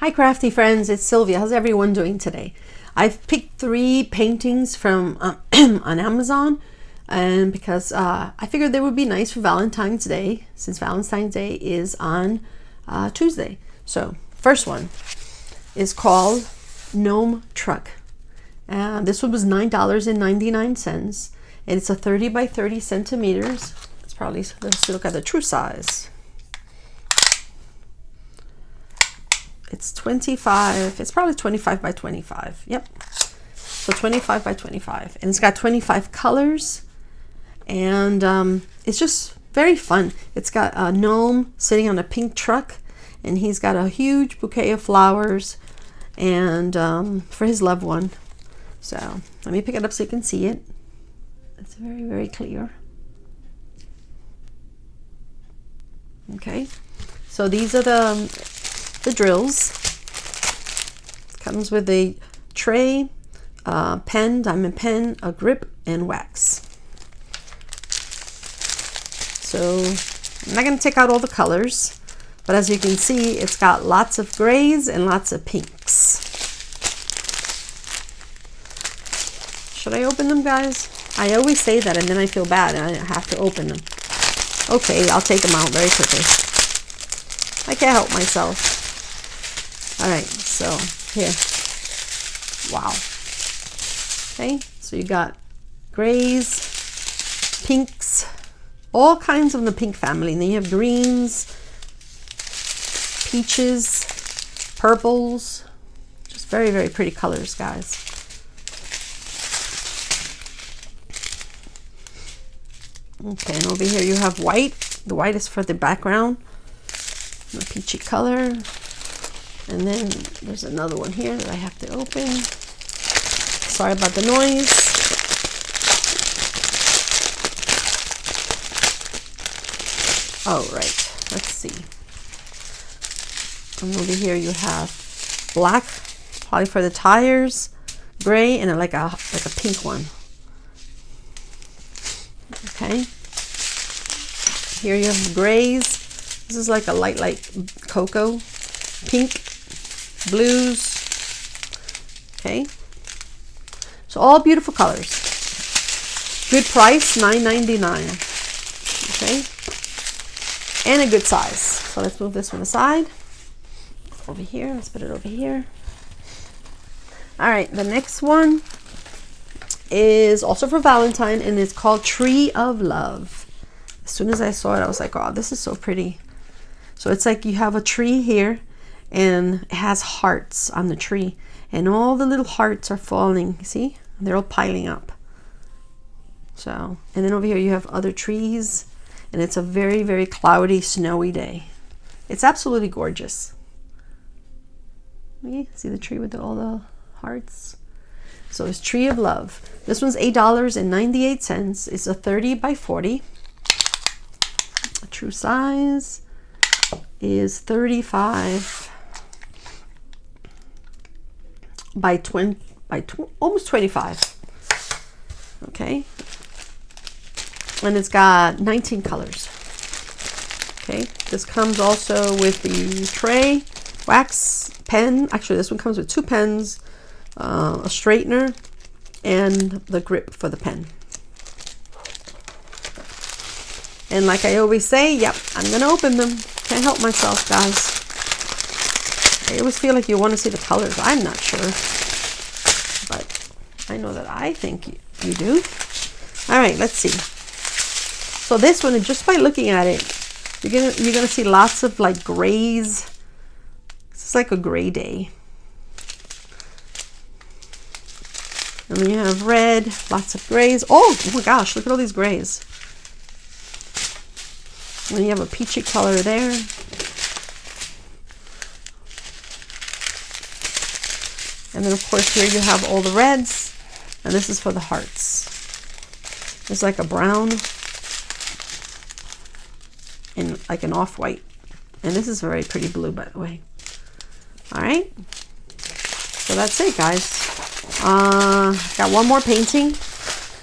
Hi Crafty Friends, it's Sylvia. How's everyone doing today? I've picked 3 paintings from on Amazon, and because I figured they would be nice for Valentine's Day, since Valentine's Day is on Tuesday. So first one is called Gnome Truck. This one was $9.99, and it's a 30 by 30 centimeters. It's probably, let's look at the true size. It's 25, it's probably 25 by 25. Yep. So 25 by 25. And it's got 25 colors. And it's just very fun. It's got a gnome sitting on a pink truck. And he's got a huge bouquet of flowers. And for his loved one. So let me pick it up so you can see it. It's very, very clear. Okay. So these are the drills. It comes with a tray, pen, diamond pen, a grip, and wax. So I'm not going to take out all the colors, but as you can see, it's got lots of grays and lots of pinks. Should I open them, guys? I always say that and then I feel bad and I have to open them. Okay, I'll take them out very quickly. I can't help myself. All right, so here. Wow. Okay, so you got grays, pinks, all kinds of the pink family. And then you have greens, peaches, purples. Just very, very pretty colors, guys. Okay, and over here you have white. The white is for the background. A peachy color. And then there's another one here that I have to open. Sorry about the noise. Oh, right. Let's see. And over here you have black, probably for the tires, gray, and like a pink one. Okay. Here you have grays. This is like a light cocoa, pink, blues. Okay. So all beautiful colors. Good price, $9.99. Okay. And a good size. So let's move this one aside. Over here. Let's put it over here. All right. The next one is also for Valentine, and it's called Tree of Love. As soon as I saw it, I was like, oh, this is so pretty. So it's like you have a tree here, and it has hearts on the tree, and all the little hearts are falling. See, they're all piling up. So, and then over here you have other trees, and it's a very, very cloudy, snowy day. It's absolutely gorgeous. See the tree with all the hearts? So it's Tree of Love. This one's $8.98. It's a 30 by 40. A true size is 35 by 20 almost 25. Okay. And it's got 19 colors. Okay. This comes also with the tray, wax, pen. Actually, this one comes with 2 pens, a straightener, and the grip for the pen. And like I always say, yep, I'm gonna open them. Can't help myself, guys. I always feel like you want to see the colors. I'm not sure, but I know that I think you do. All right, let's see. So this one, just by looking at it, you're gonna see lots of like grays. This is like a gray day. And then you have red, lots of grays. Oh my gosh, look at all these grays. And then you have a peachy color there. And then of course here you have all the reds. And this is for the hearts. It's like a brown and like an off-white. And this is a very pretty blue, by the way. All right. So that's it, guys. Got one more painting.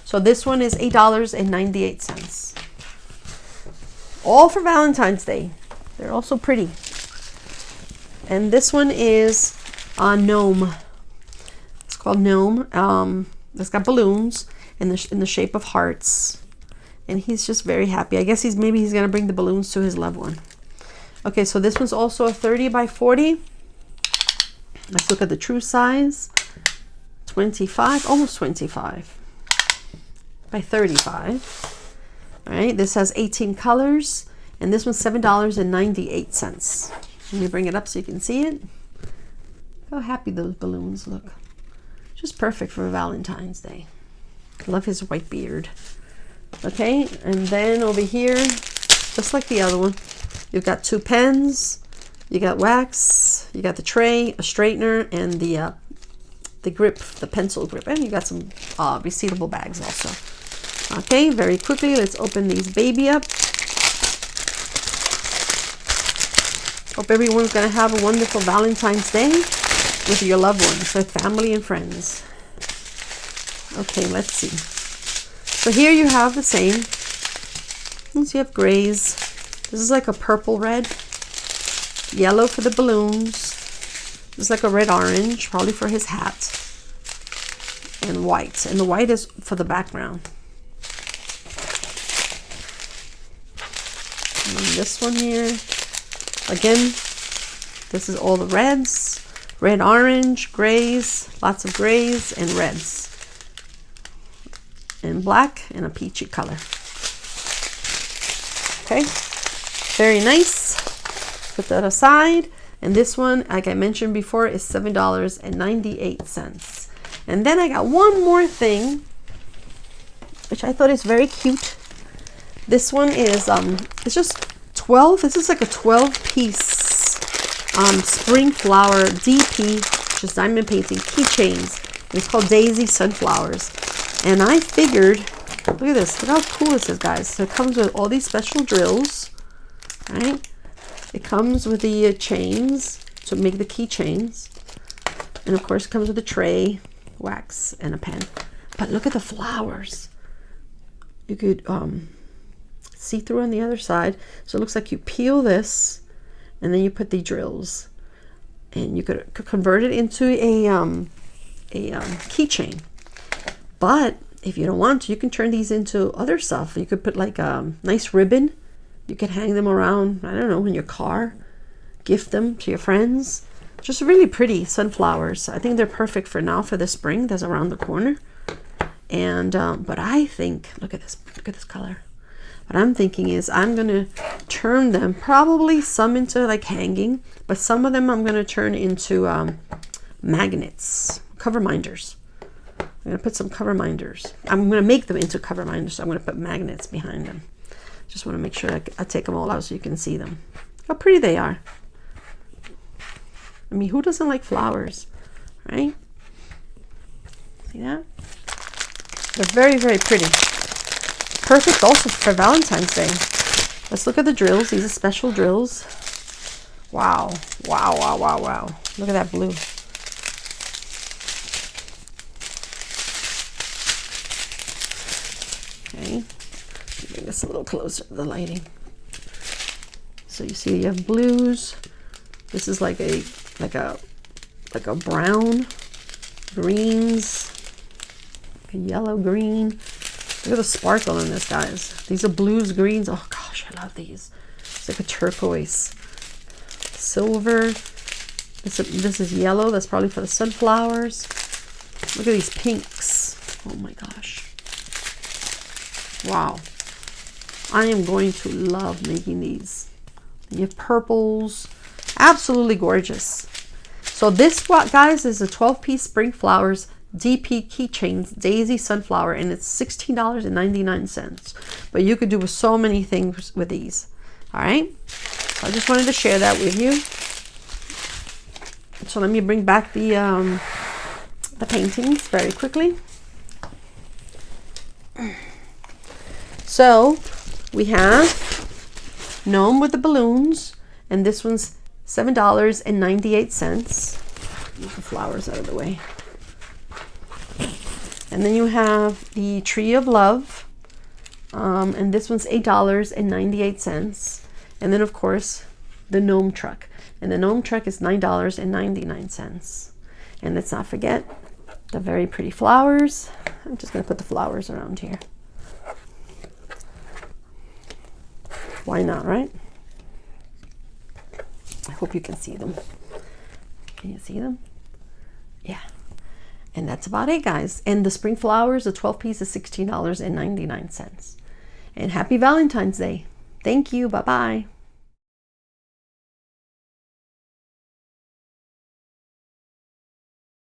So this one is $8.98. All for Valentine's Day. They're also pretty. And this one is Gnome. It's called Gnome. It's got balloons in the shape of hearts. And he's just very happy. I guess maybe he's going to bring the balloons to his loved one. Okay, so this one's also a 30 by 40. Let's look at the true size. 25, almost 25 by 35. All right, this has 18 colors, and this one's $7.98. Let me bring it up so you can see it. How happy those balloons look. Just perfect for Valentine's Day. Love his white beard. Okay, and then over here, just like the other one, you've got 2 pens, you got wax, you got the tray, a straightener, and the grip, the pencil grip, and you got some resealable bags also. Okay, very quickly, let's open these baby up. Hope everyone's gonna have a wonderful Valentine's Day with your loved ones, with family and friends. Okay, let's see. So here you have the same. So you have grays. This is like a purple red. Yellow for the balloons. This is like a red orange, probably for his hat. And white. And the white is for the background. And this one here. Again, this is all the reds. Red, orange, grays. Lots of grays and reds. And black and a peachy color. Okay, very nice. Put that aside. And this one, like I mentioned before, is $7.98. And then I got one more thing, which I thought is very cute. This one is it's just 12. This is like a 12-piece spring flower DP, which is diamond painting keychains. And it's called Daisy Sunflowers. And I figured, look at this, look how cool this is, guys. So it comes with all these special drills, right? It comes with the chains to make the keychains. And of course it comes with a tray, wax, and a pen. But look at the flowers. You could see through on the other side. So it looks like you peel this, and then you put the drills. And you could convert it into a keychain. But if you don't want to, you can turn these into other stuff. You could put like a nice ribbon. You could hang them around, I don't know, in your car. Gift them to your friends. Just really pretty sunflowers. I think they're perfect for now, for the spring that's around the corner. And but I think, look at this color. What I'm thinking is I'm gonna turn them, probably some into like hanging, but some of them I'm gonna turn into magnets, cover minders. I'm gonna put some cover minders. I'm gonna make them into cover minders, so I'm gonna put magnets behind them. Just want to make sure I take them all out so you can see them. How pretty they are. I mean, who doesn't like flowers, right? See that? They're very, very pretty. Perfect also for Valentine's Day. Let's look at the drills. These are special drills. Wow. Wow, wow, wow, wow. Look at that blue. Okay. Bring this a little closer to the lighting. So you see you have blues. This is like a brown, greens, a yellow green. Look at the sparkle in this, guys. These are blues, greens. Oh gosh, I love these. It's like a turquoise, silver. This is yellow. That's probably for the sunflowers. Look at these pinks. Oh my gosh. Wow. I am going to love making these. You have purples. Absolutely gorgeous. So this, guys, is a 12-piece spring flowers DP keychains Daisy Sunflower, and it's $16.99. But you could do so many things with these. All right. So I just wanted to share that with you. So let me bring back the paintings very quickly. So we have Gnome with the balloons, and this one's $7.98. Move the flowers out of the way. And then you have the Tree of Love, and this one's $8.98. And then of course the Gnome Truck. And the Gnome Truck is $9.99. And let's not forget the very pretty flowers. I'm just going to put the flowers around here. Why not, right? I hope you can see them. Can you see them? Yeah. And that's about it, guys. And the spring flowers, the 12 piece is $16.99. And happy Valentine's Day. Thank you. Bye-bye.